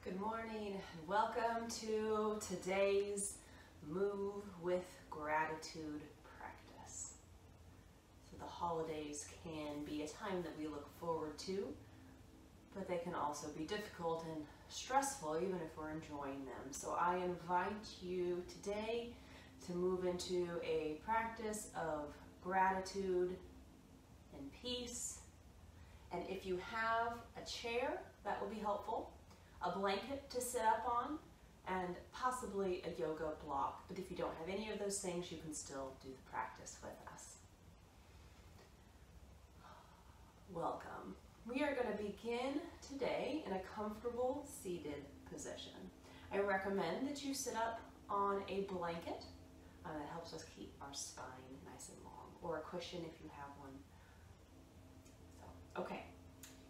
Good morning and welcome to today's Move with Gratitude practice. So the holidays can be a time that we look forward to, but they can also be difficult and stressful even if we're enjoying them. So I invite you today to move into a practice of gratitude and peace. And if you have a chair, that will be helpful. A blanket to sit up on, and possibly a yoga block. But if you don't have any of those things, you can still do the practice with us. Welcome. We are going to begin today in a comfortable seated position. I recommend that you sit up on a blanket. That helps us keep our spine nice and long, or a cushion if you have one. So, okay.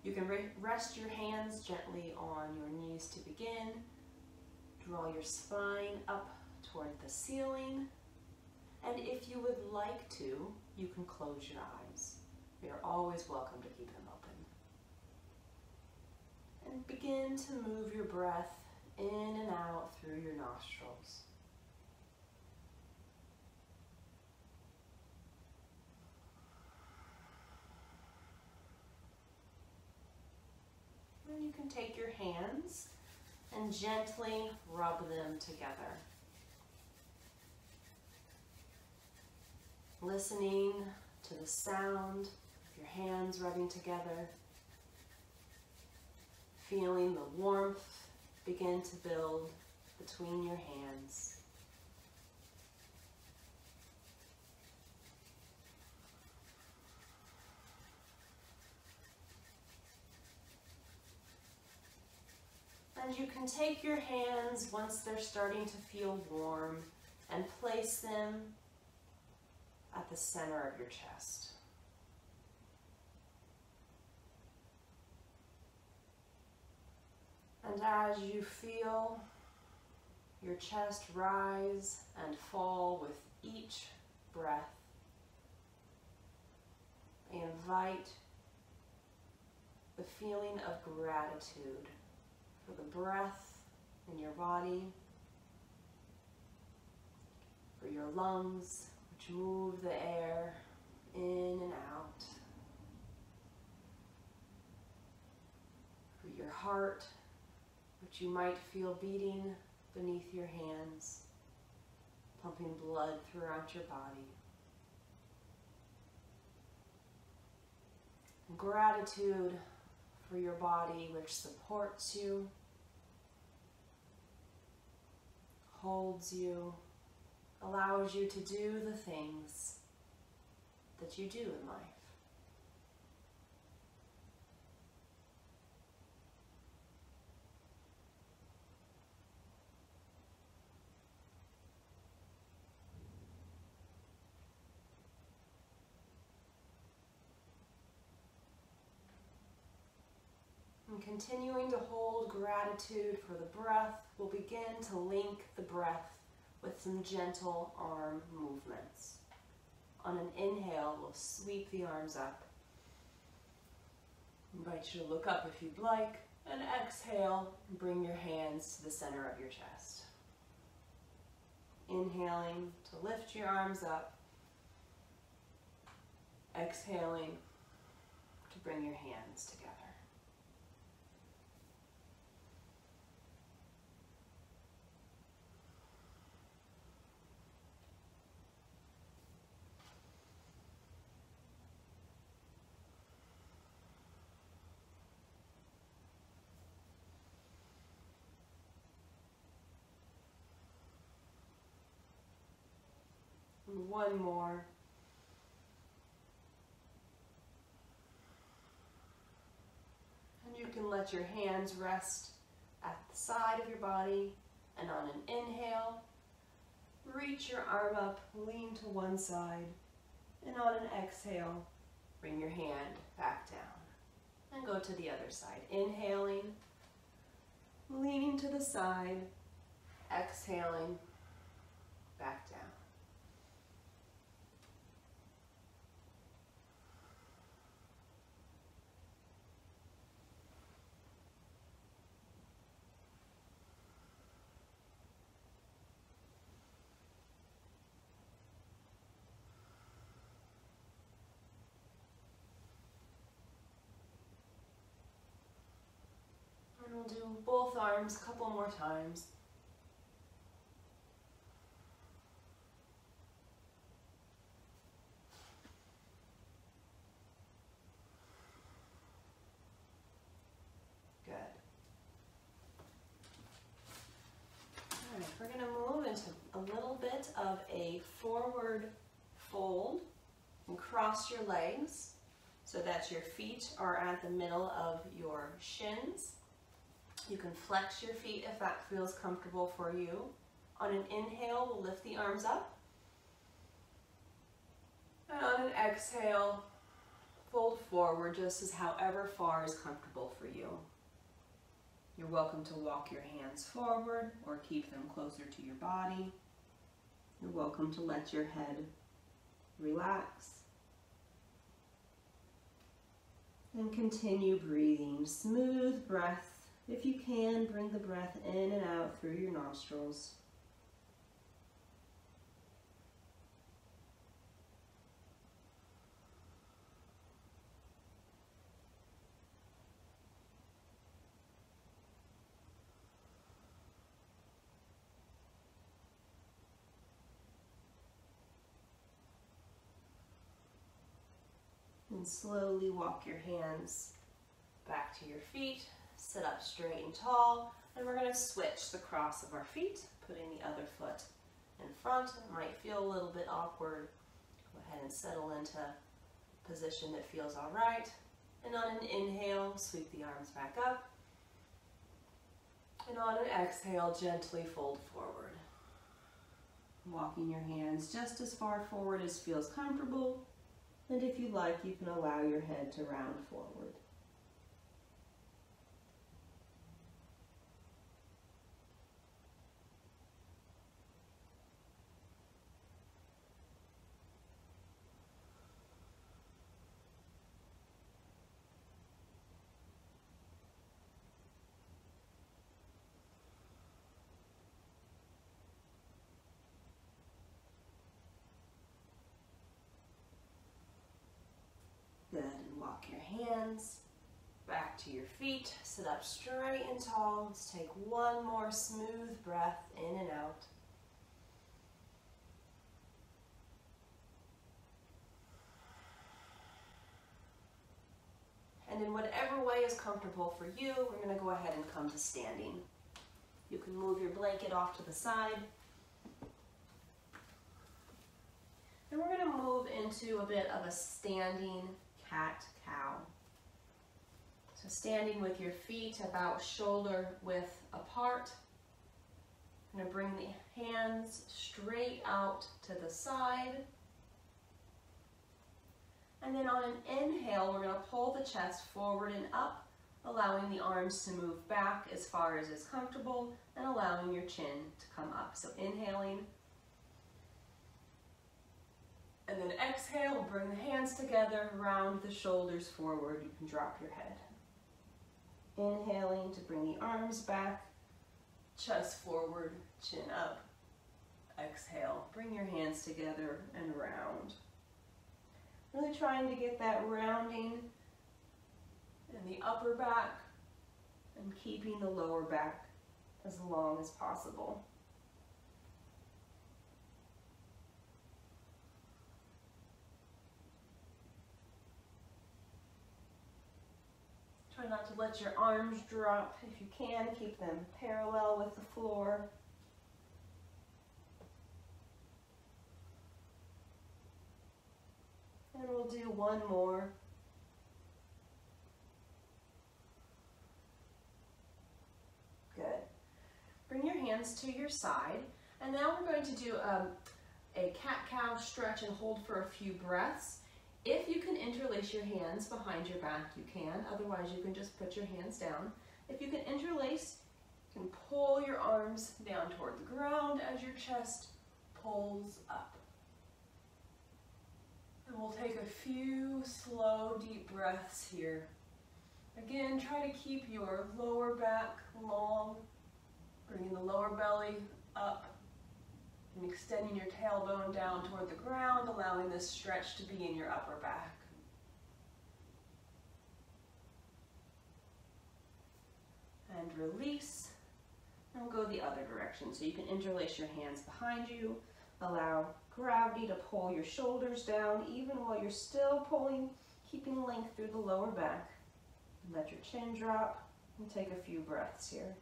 You can rest your hands gently on your knees to begin. Draw your spine up toward the ceiling. And if you would like to, you can close your eyes. You're always welcome to keep them open. And begin to move your breath in and out through your nostrils. You can take your hands and gently rub them together. Listening to the sound of your hands rubbing together. Feeling the warmth begin to build between your hands. And you can take your hands once they're starting to feel warm and place them at the center of your chest. And as you feel your chest rise and fall with each breath, I invite the feeling of gratitude for the breath in your body, for your lungs, which move the air in and out, for your heart, which you might feel beating beneath your hands, pumping blood throughout your body. And gratitude for your body, which supports you, holds you, allows you to do the things that you do in life. And continuing to hold gratitude for the breath, we'll begin to link the breath with some gentle arm movements. On an inhale, we'll sweep the arms up. Invite you to look up if you'd like, and exhale, and bring your hands to the center of your chest. Inhaling to lift your arms up, exhaling to bring your hands together. One more. And you can let your hands rest at the side of your body, and on an inhale, reach your arm up, lean to one side, and on an exhale, bring your hand back down and go to the other side. Inhaling, leaning to the side, exhaling, back down. And we'll do both arms a couple more times. Good. All right, we're going to move into a little bit of a forward fold and cross your legs so that your feet are at the middle of your shins. You can flex your feet if that feels comfortable for you. On an inhale, we'll lift the arms up. And on an exhale, fold forward just as however far is comfortable for you. You're welcome to walk your hands forward or keep them closer to your body. You're welcome to let your head relax. And continue breathing. Smooth breath. If you can, bring the breath in and out through your nostrils. And slowly walk your hands back to your feet. Sit up straight and tall, and we're going to switch the cross of our feet, putting the other foot in front. It might feel a little bit awkward. Go ahead and settle into a position that feels all right. And on an inhale, sweep the arms back up. And on an exhale, gently fold forward. Walking your hands just as far forward as feels comfortable. And if you like, you can allow your head to round forward. Good, and walk your hands back to your feet. Sit up straight and tall. Let's take one more smooth breath in and out. And in whatever way is comfortable for you, we're going to go ahead and come to standing. You can move your blanket off to the side. And we're going to move into a bit of a standing cat-cow. So standing with your feet about shoulder width apart. I'm going to bring the hands straight out to the side. And then on an inhale, we're going to pull the chest forward and up, allowing the arms to move back as far as is comfortable and allowing your chin to come up. So inhaling. And then exhale, bring the hands together, round the shoulders forward. You can drop your head. Inhaling to bring the arms back, chest forward, chin up. Exhale, bring your hands together and round. Really trying to get that rounding in the upper back and keeping the lower back as long as possible. Try not to let your arms drop. If you can, keep them parallel with the floor. And we'll do one more. Good. Bring your hands to your side. And now we're going to do a cat-cow stretch and hold for a few breaths. If you can interlace your hands behind your back, you can. Otherwise, you can just put your hands down. If you can interlace, you can pull your arms down toward the ground as your chest pulls up. And we'll take a few slow, deep breaths here. Again, try to keep your lower back long, bringing the lower belly up and extending your tailbone down toward the ground, allowing this stretch to be in your upper back. and release. And we'll go the other direction. So you can interlace your hands behind you, allow gravity to pull your shoulders down even while you're still pulling, keeping length through the lower back. Let your chin drop and take a few breaths here.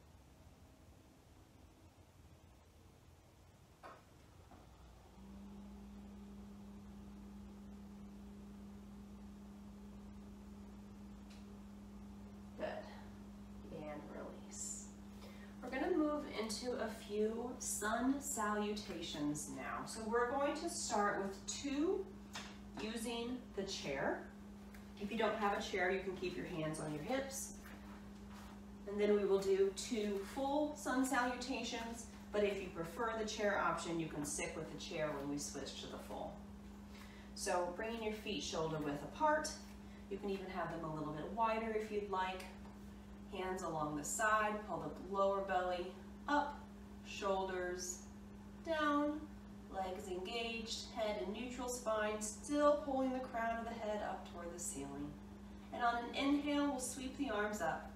Into a few sun salutations now. So we're going to start with 2 using the chair. If you don't have a chair, you can keep your hands on your hips. And then we will do 2 full sun salutations, but if you prefer the chair option, you can stick with the chair when we switch to the full. So bringing your feet shoulder width apart. You can even have them a little bit wider if you'd like. Hands along the side, pull the lower belly up, shoulders down, legs engaged, head in neutral spine, still pulling the crown of the head up toward the ceiling. And on an inhale, we'll sweep the arms up.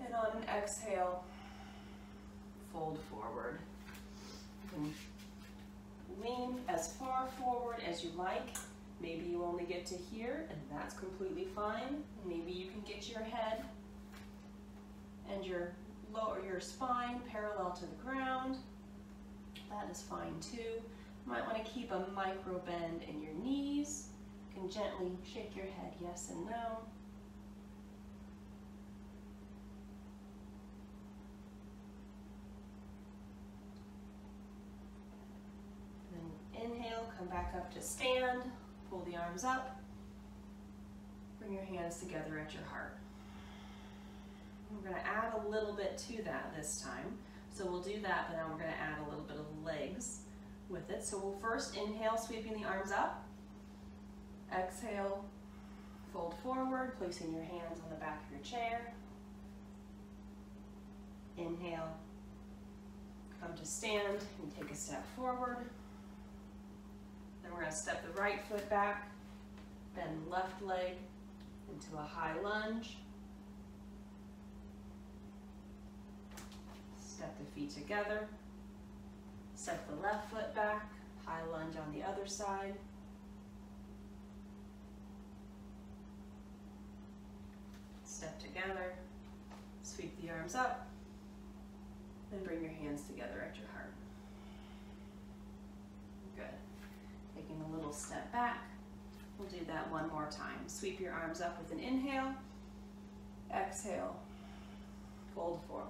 And on an exhale, fold forward. You can lean as far forward as you like. Maybe you only get to here, and that's completely fine. Maybe you can get your head and your spine parallel to the ground. That is fine too. You might want to keep a micro bend in your knees. You can gently shake your head yes and no. Then inhale, come back up to stand, pull the arms up, bring your hands together at your heart. We're going to add a little bit to that this time. So we'll do that, but now we're going to add a little bit of legs with it. So we'll first inhale, sweeping the arms up. Exhale, fold forward, placing your hands on the back of your chair. Inhale, come to stand and take a step forward. Then we're going to step the right foot back, bend left leg into a high lunge. Step the feet together, step the left foot back, high lunge on the other side. Step together, sweep the arms up, and bring your hands together at your heart. Good. Taking a little step back, we'll do that one more time. Sweep your arms up with an inhale, exhale, fold forward.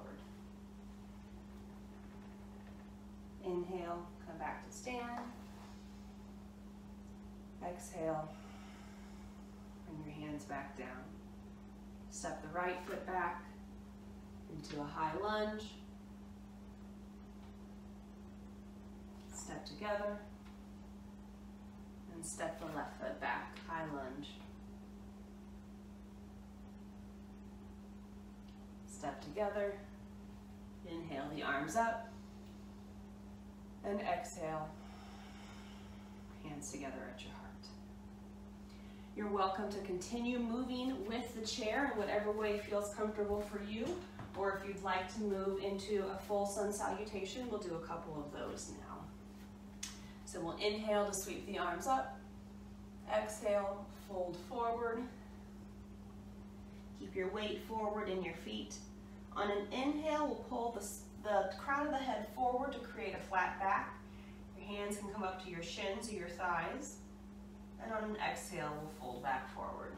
Inhale, come back to stand. Exhale, bring your hands back down. Step the right foot back into a high lunge. Step together. And step the left foot back, high lunge. Step together. Inhale the arms up. And exhale, hands together at your heart. You're welcome to continue moving with the chair in whatever way feels comfortable for you, or if you'd like to move into a full sun salutation, we'll do a couple of those now. So we'll inhale to sweep the arms up, exhale, fold forward. Keep your weight forward in your feet. On an inhale, we'll pull the crown of the head forward to create a flat back. Your hands can come up to your shins or your thighs. And on an exhale, we'll fold back forward.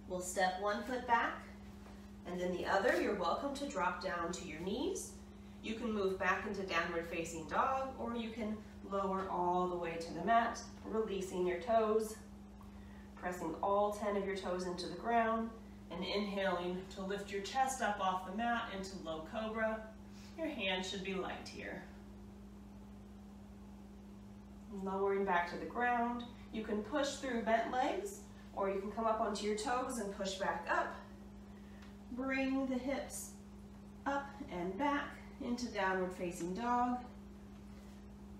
We'll step one foot back, and then the other. You're welcome to drop down to your knees. You can move back into downward facing dog, or you can lower all the way to the mat, releasing your toes, pressing all 10 of your toes into the ground, and inhaling to lift your chest up off the mat into low cobra. Your hands should be light here. Lowering back to the ground. You can push through bent legs, or you can come up onto your toes and push back up. Bring the hips up and back into downward facing dog.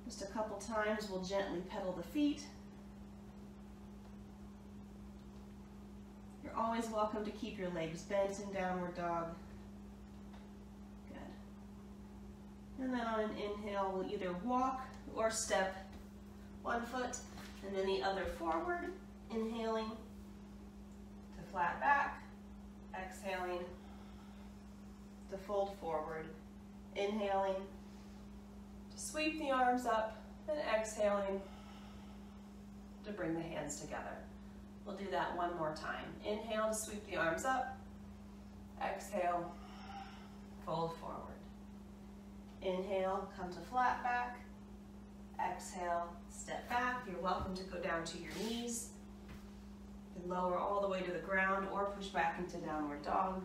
Just a couple times, we'll gently pedal the feet. You're always welcome to keep your legs bent in downward dog. Good. And then on an inhale, we'll either walk or step one foot and then the other forward, inhaling to flat back, exhaling to fold forward, inhaling to sweep the arms up, and exhaling to bring the hands together. We'll do that one more time. Inhale to sweep the arms up, exhale, fold forward. Inhale, come to flat back, exhale, step back. You're welcome to go down to your knees. You can lower all the way to the ground or push back into downward dog.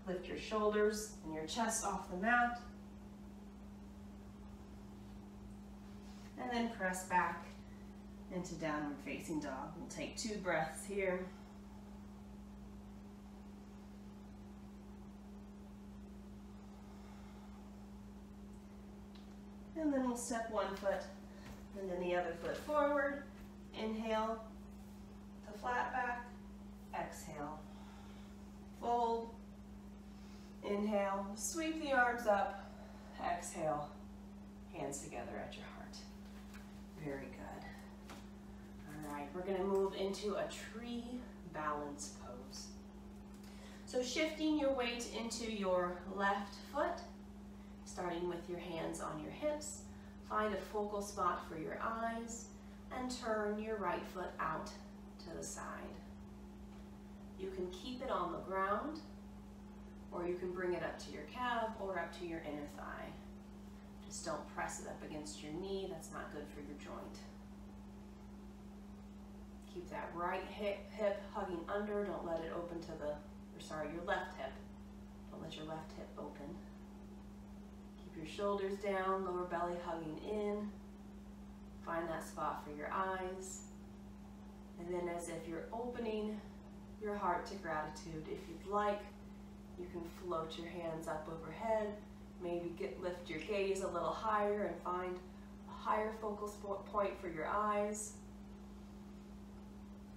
Lift your shoulders and your chest off the mat. And then press back into downward facing dog. We'll take 2 breaths here. And then we'll step one foot and then the other foot forward. Inhale to flat back, exhale, fold, inhale, sweep the arms up, exhale, hands together at your heart. Very good. All right, we're gonna move into a tree balance pose. So shifting your weight into your left foot, starting with your hands on your hips, find a focal spot for your eyes, and turn your right foot out to the side. You can keep it on the ground, or you can bring it up to your calf or up to your inner thigh. Just don't press it up against your knee, that's not good for your joint. Keep that right hip hugging under, don't let it open to your left hip. Don't let your left hip open. Keep your shoulders down, lower belly hugging in. Find that spot for your eyes. And then as if you're opening your heart to gratitude, if you'd like, you can float your hands up overhead. Maybe lift your gaze a little higher and find a higher focal point for your eyes.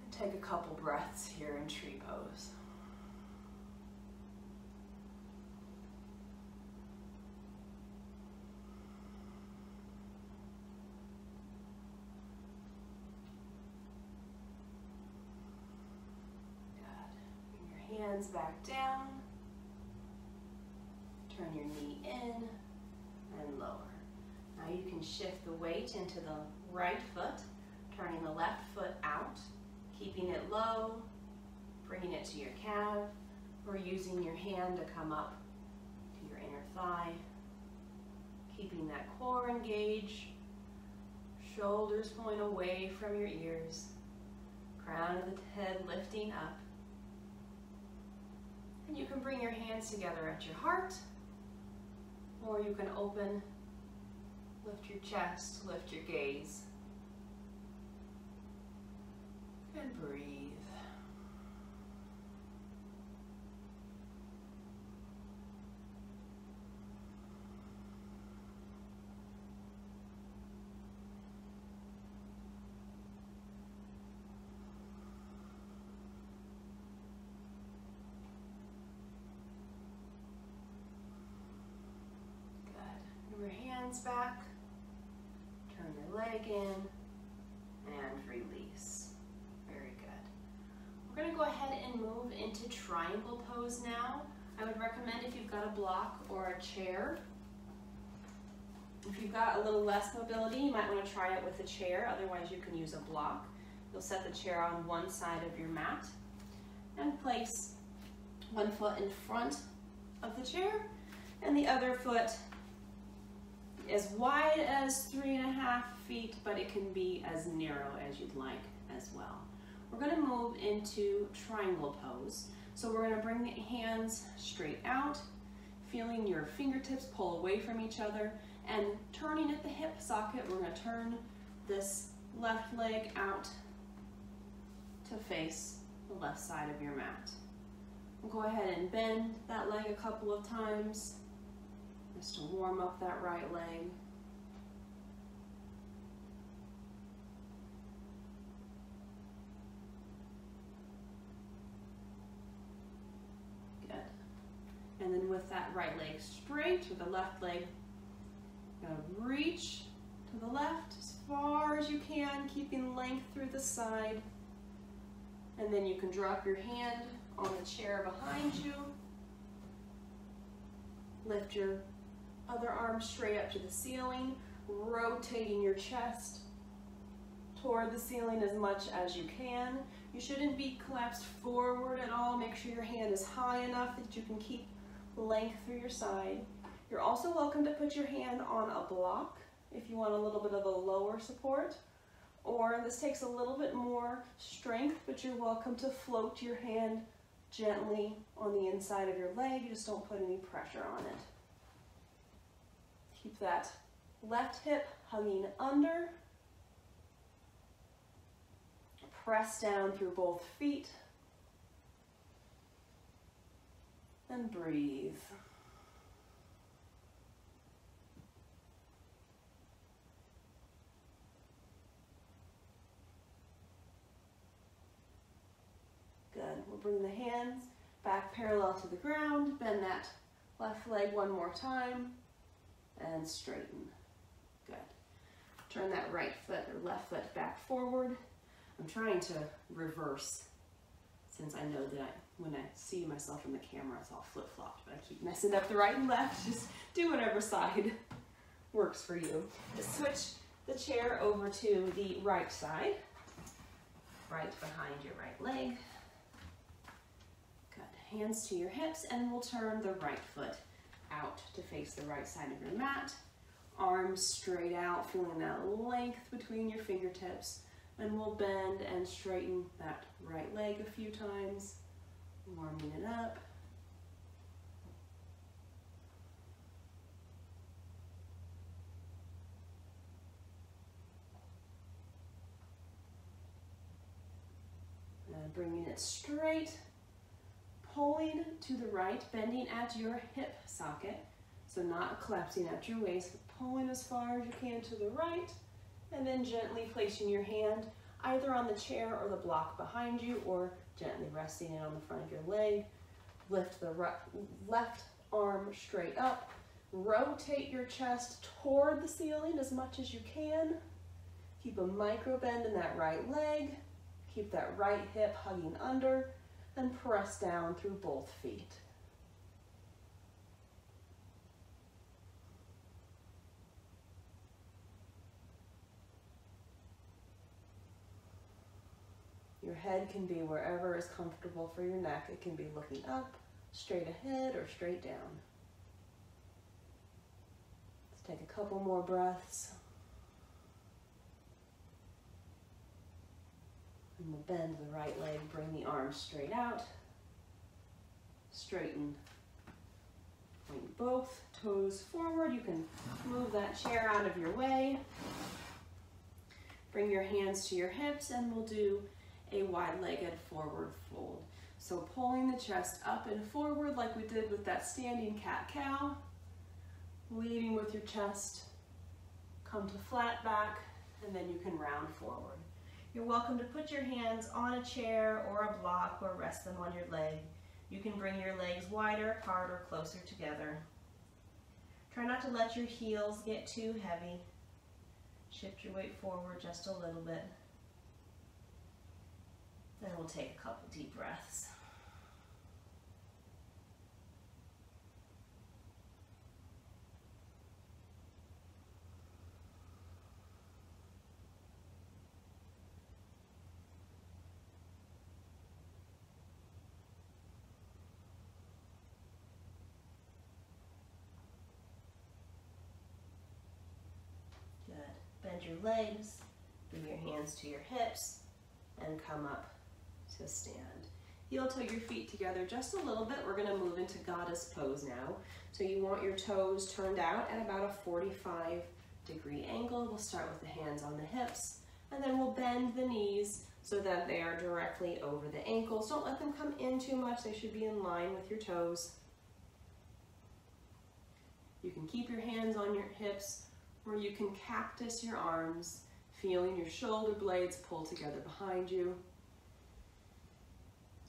And take a couple breaths here in tree pose. Good. Bring your hands back down. Turn your knee in and lower. Now you can shift the weight into the right foot, turning the left foot out, keeping it low, bringing it to your calf, or using your hand to come up to your inner thigh. Keeping that core engaged, shoulders pulling away from your ears, crown of the head lifting up. And you can bring your hands together at your heart, or you can open, lift your chest, lift your gaze, and breathe. Your hands back, turn your leg in, and release. Very good. We're going to go ahead and move into triangle pose now. I would recommend if you've got a block or a chair. If you've got a little less mobility, you might want to try it with a chair, otherwise you can use a block. You'll set the chair on one side of your mat and place one foot in front of the chair and the other foot as wide as 3.5 feet, but it can be as narrow as you'd like as well. We're going to move into triangle pose. So we're going to bring the hands straight out, feeling your fingertips pull away from each other, and turning at the hip socket, we're going to turn this left leg out to face the left side of your mat. We'll go ahead and bend that leg a couple of times, just to warm up that right leg. then with that right leg straight, with the left leg, gonna reach to the left as far as you can, keeping length through the side. And then you can drop your hand on the chair behind you. Lift your other arm straight up to the ceiling, rotating your chest toward the ceiling as much as you can. You shouldn't be collapsed forward at all. Make sure your hand is high enough that you can keep length through your side. You're also welcome to put your hand on a block if you want a little bit of a lower support, or this takes a little bit more strength, but you're welcome to float your hand gently on the inside of your leg. Just don't put any pressure on it. Keep that left hip hugging under. Press down through both feet. And breathe. Good. We'll bring the hands back parallel to the ground. Bend that left leg one more time. And straighten. Good. Turn that right foot or left foot back forward. I'm trying to reverse, since I know that when I see myself in the camera, it's all flip-flopped, but I keep messing up the right and left. Just do whatever side works for you. Just switch the chair over to the right side, right behind your right leg. Good. Hands to your hips, and we'll turn the right foot out to face the right side of your mat. Arms straight out, feeling that length between your fingertips. And we'll bend and straighten that right leg a few times, warming it up. And bringing it straight, pulling to the right, bending at your hip socket. So not collapsing at your waist, but pulling as far as you can to the right. And then gently placing your hand either on the chair or the block behind you, or gently resting it on the front of your leg. Lift the left arm straight up. Rotate your chest toward the ceiling as much as you can. Keep a micro bend in that right leg. Keep that right hip hugging under, and press down through both feet. Your head can be wherever is comfortable for your neck. It can be looking up, straight ahead, or straight down. Let's take a couple more breaths. And we'll bend the right leg, bring the arms straight out. Straighten. Point both toes forward. You can move that chair out of your way. Bring your hands to your hips, and we'll do a wide-legged forward fold. So pulling the chest up and forward like we did with that standing cat-cow, leading with your chest, come to flat back, and then you can round forward. You're welcome to put your hands on a chair or a block or rest them on your leg. You can bring your legs wider apart or closer together. Try not to let your heels get too heavy. Shift your weight forward just a little bit. Then we'll take a couple deep breaths. Good. Bend your legs, bring your hands to your hips, and come up to stand. Heel toe your feet together just a little bit. We're going to move into goddess pose now. So you want your toes turned out at about a 45-degree angle. We'll start with the hands on the hips, and then we'll bend the knees so that they are directly over the ankles. Don't let them come in too much. They should be in line with your toes. You can keep your hands on your hips, or you can cactus your arms, feeling your shoulder blades pull together behind you.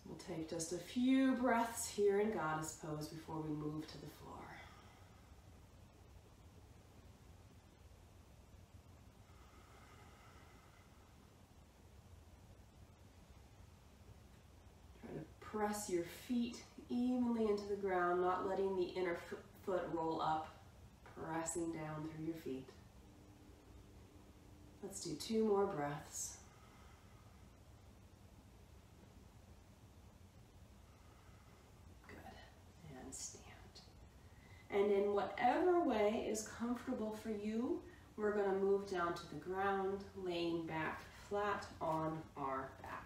We'll take just a few breaths here in goddess pose before we move to the floor. Try to press your feet evenly into the ground, not letting the inner foot roll up, pressing down through your feet. Let's do 2 more breaths. Good. And stand. And in whatever way is comfortable for you, we're going to move down to the ground, laying back flat on our back.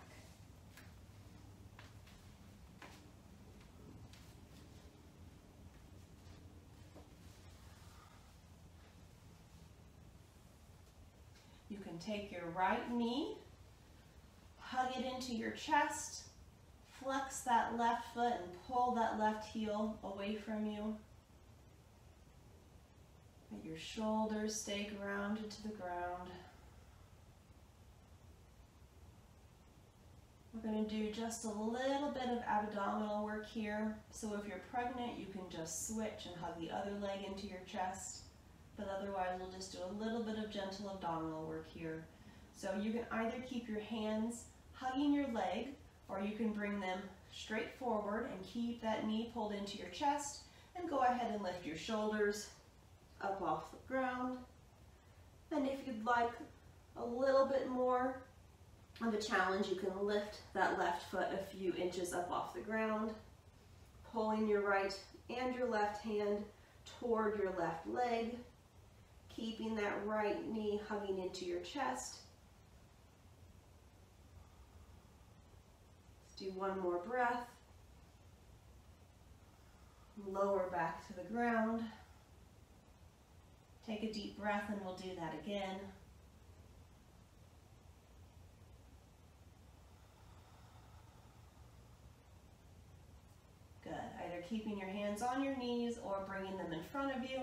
You can take your right knee, hug it into your chest, flex that left foot and pull that left heel away from you. Let your shoulders stay grounded to the ground. We're going to do just a little bit of abdominal work here. So if you're pregnant, you can just switch and hug the other leg into your chest. But otherwise, we'll just do a little bit of gentle abdominal work here. So you can either keep your hands hugging your leg, or you can bring them straight forward and keep that knee pulled into your chest, and go ahead and lift your shoulders up off the ground. And if you'd like a little bit more of a challenge, you can lift that left foot a few inches up off the ground, pulling your right and your left hand toward your left leg, keeping that right knee hugging into your chest. Let's do 1 more breath. Lower back to the ground. Take a deep breath and we'll do that again. Good. Either keeping your hands on your knees or bringing them in front of you.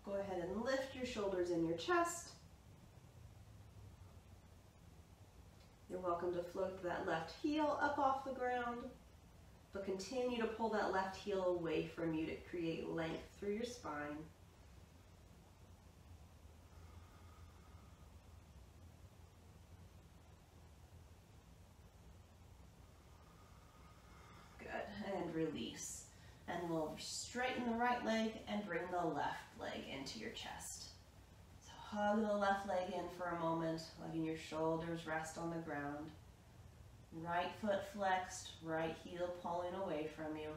Go ahead and lift your shoulders in your chest. You're welcome to float that left heel up off the ground, but continue to pull that left heel away from you to create length through your spine. Good, and release. And we'll straighten the right leg and bring the left leg into your chest. So hug the left leg in for a moment, letting your shoulders rest on the ground. Right foot flexed, right heel pulling away from you.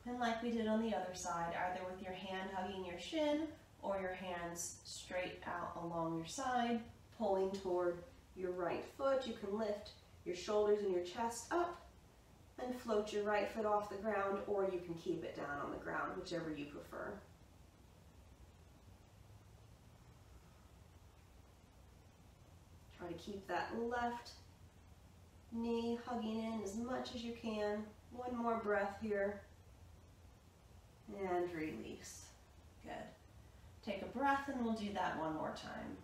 And like we did on the other side, either with your hand hugging your shin or your hands straight out along your side, pulling toward your right foot. You can lift your shoulders and your chest up and float your right foot off the ground, or you can keep it down on the ground, whichever you prefer. Try to keep that left knee hugging in as much as you can. 1 more breath here. And release. Good. Take a breath and we'll do that 1 more time.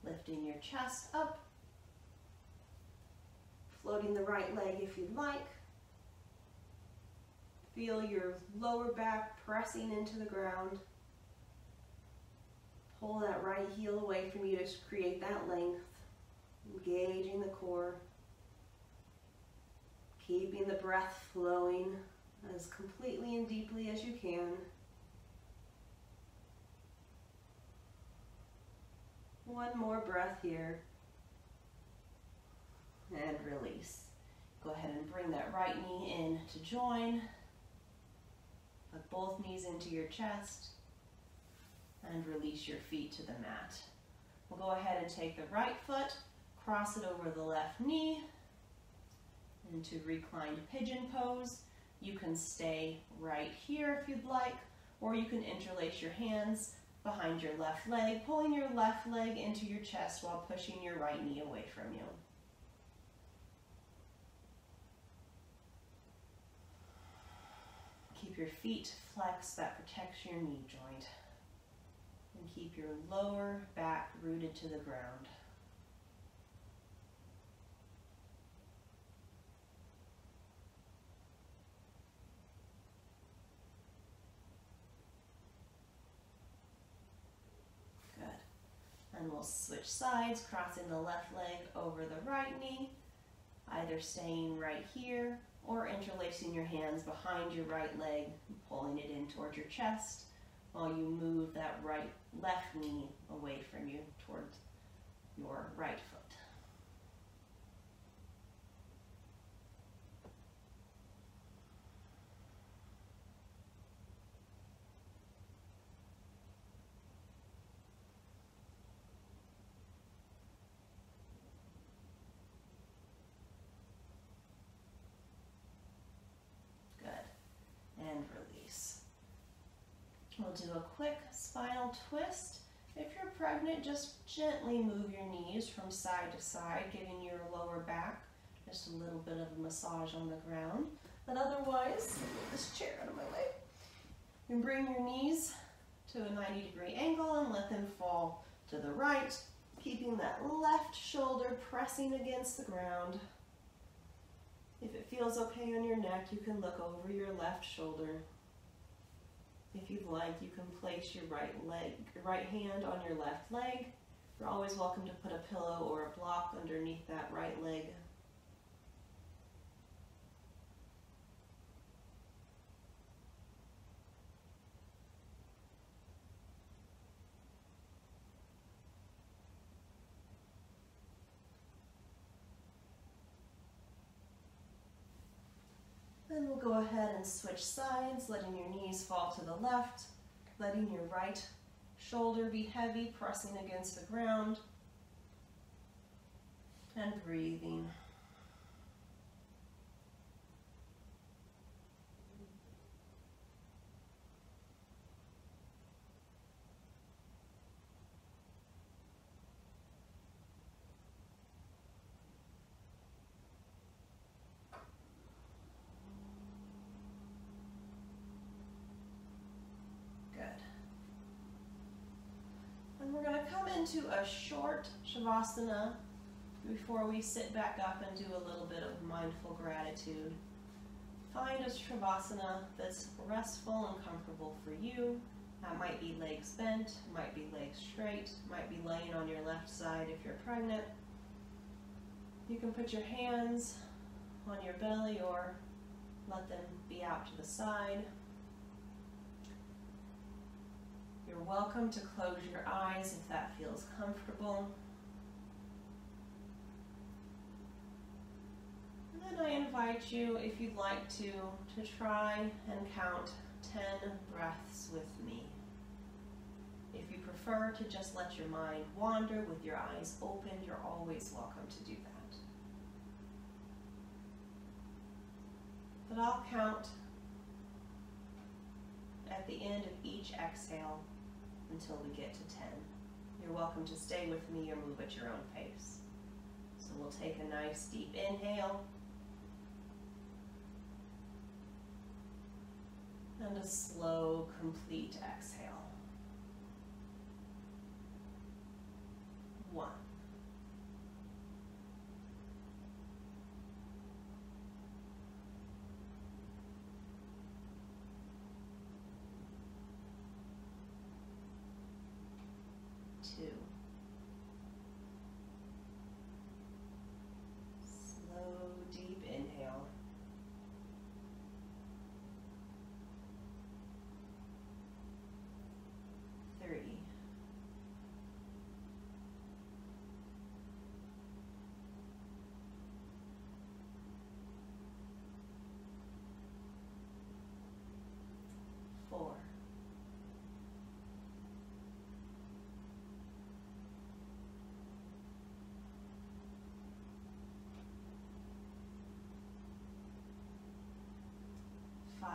Lifting your chest up, floating the right leg if you'd like. Feel your lower back pressing into the ground. Pull that right heel away from you to create that length, engaging the core. Keeping the breath flowing as completely and deeply as you can. 1 more breath here, and release. Go ahead and bring that right knee in to join. Put both knees into your chest, and release your feet to the mat. We'll go ahead and take the right foot, cross it over the left knee, into reclined pigeon pose. You can stay right here if you'd like, or you can interlace your hands behind your left leg, pulling your left leg into your chest while pushing your right knee away from you. keep your feet flexed. That protects your knee joint. And keep your lower back rooted to the ground. Good. And we'll switch sides, crossing the left leg over the right knee, either staying right here or interlacing your hands behind your right leg, pulling it in towards your chest while you move that left knee away from you towards your right foot. And release. We'll do a quick spinal twist. If you're pregnant, just gently move your knees from side to side, giving your lower back just a little bit of a massage on the ground. But otherwise, move this chair out of my way. You can bring your knees to a 90-degree angle and let them fall to the right, keeping that left shoulder pressing against the ground. If it feels okay on your neck, you can look over your left shoulder. If you'd like, you can place your right hand on your left leg. You're always welcome to put a pillow or a block underneath that right leg. Then we'll go ahead and switch sides, letting your knees fall to the left, letting your right shoulder be heavy, pressing against the ground, and breathing. We're going to come into a short Shavasana before we sit back up and do a little bit of mindful gratitude. Find a Shavasana that's restful and comfortable for you. That might be legs bent, might be legs straight, might be laying on your left side if you're pregnant. You can put your hands on your belly or let them be out to the side. You're welcome to close your eyes if that feels comfortable. And then I invite you, if you'd like to try and count 10 breaths with me. If you prefer to just let your mind wander with your eyes open, you're always welcome to do that. But I'll count at the end of each exhale until we get to 10. You're welcome to stay with me or move at your own pace. So we'll take a nice deep inhale and a slow, complete exhale. 1. 2. Slow, deep inhale. 3. 4. 5.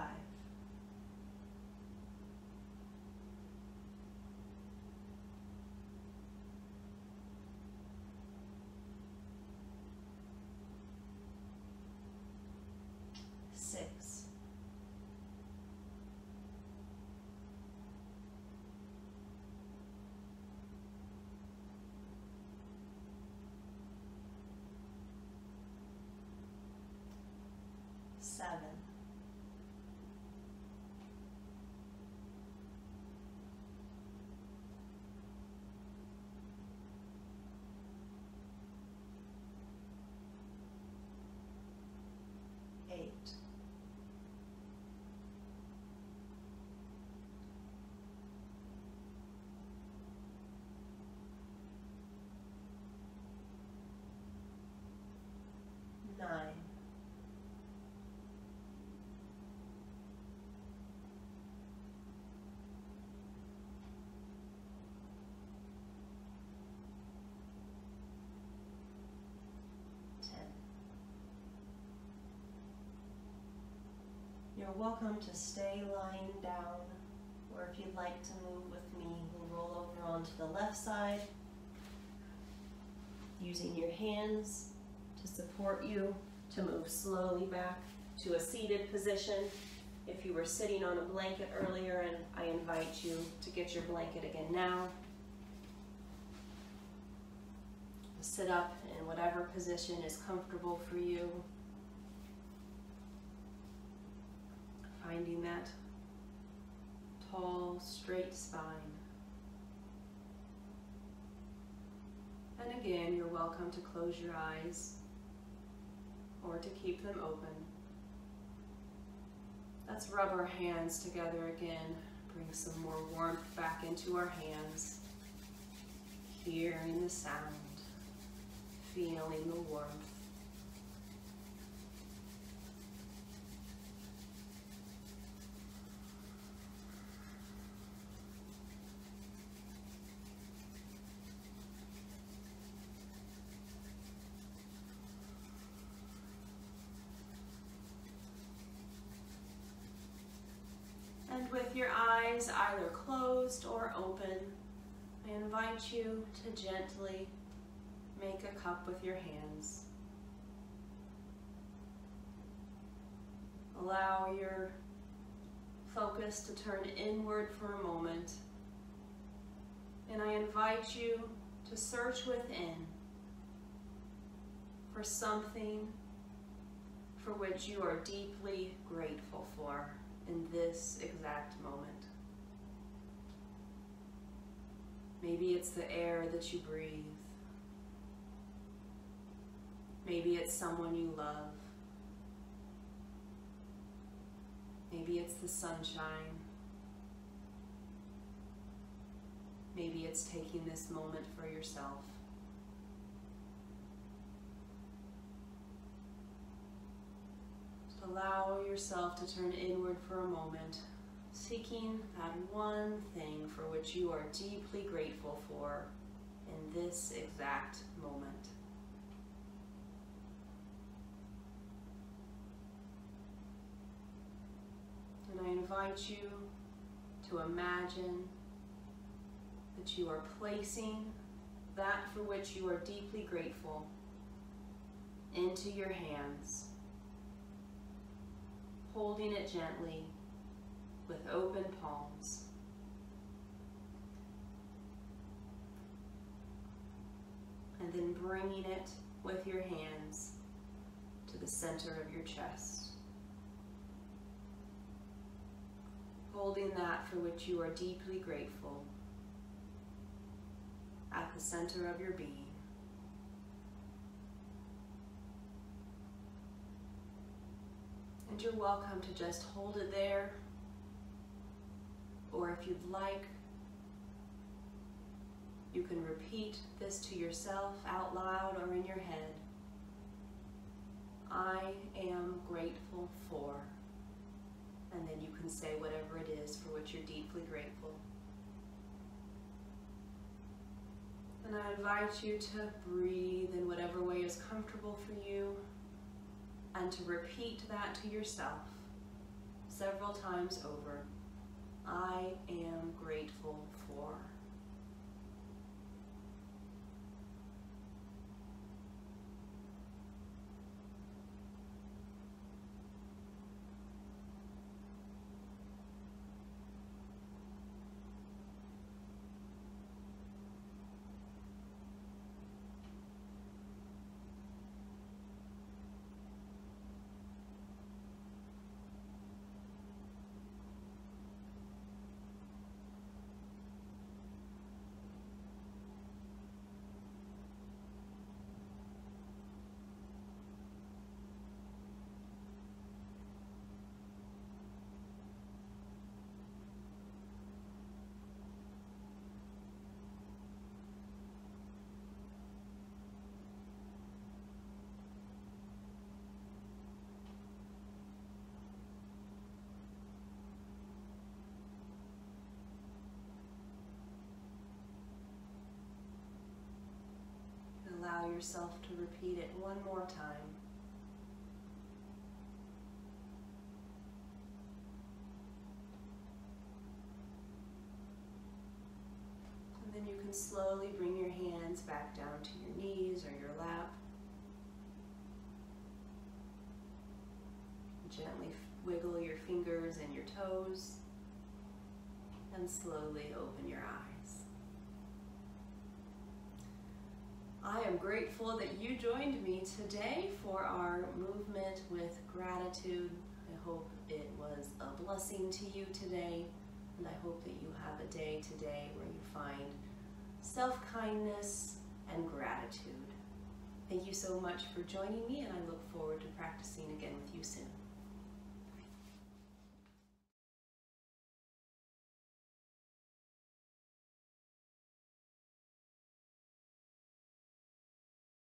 You're welcome to stay lying down, or if you'd like to move with me, we'll roll over onto the left side, using your hands to support you to move slowly back to a seated position. If you were sitting on a blanket earlier, and I invite you to get your blanket again now. Sit up in whatever position is comfortable for you. Finding that tall, straight spine. And again, you're welcome to close your eyes or to keep them open. Let's rub our hands together again. Bring some more warmth back into our hands. Hearing the sound, feeling the warmth. And with your eyes either closed or open, I invite you to gently make a cup with your hands. Allow your focus to turn inward for a moment. And I invite you to search within for something for which you are deeply grateful for in this exact moment. Maybe it's the air that you breathe. Maybe it's someone you love. Maybe it's the sunshine. Maybe it's taking this moment for yourself. Just allow yourself to turn inward for a moment, seeking that one thing for which you are deeply grateful for in this exact moment. And I invite you to imagine that you are placing that for which you are deeply grateful into your hands, holding it gently with open palms. And then bringing it with your hands to the center of your chest. Holding that for which you are deeply grateful at the center of your being. And you're welcome to just hold it there, or if you'd like, you can repeat this to yourself out loud or in your head. I am grateful for. And then you can say whatever it is for which you're deeply grateful. And I invite you to breathe in whatever way is comfortable for you, and to repeat that to yourself several times over. I am grateful for. Allow yourself to repeat it one more time. can slowly bring your hands back down to your knees or your lap. Gently wiggle your fingers and your toes, and slowly open your eyes. I am grateful that you joined me today for our movement with gratitude. I hope it was a blessing to you today, and I hope that you have a day today where you find self-kindness and gratitude. Thank you so much for joining me, and I look forward to practicing again with you soon.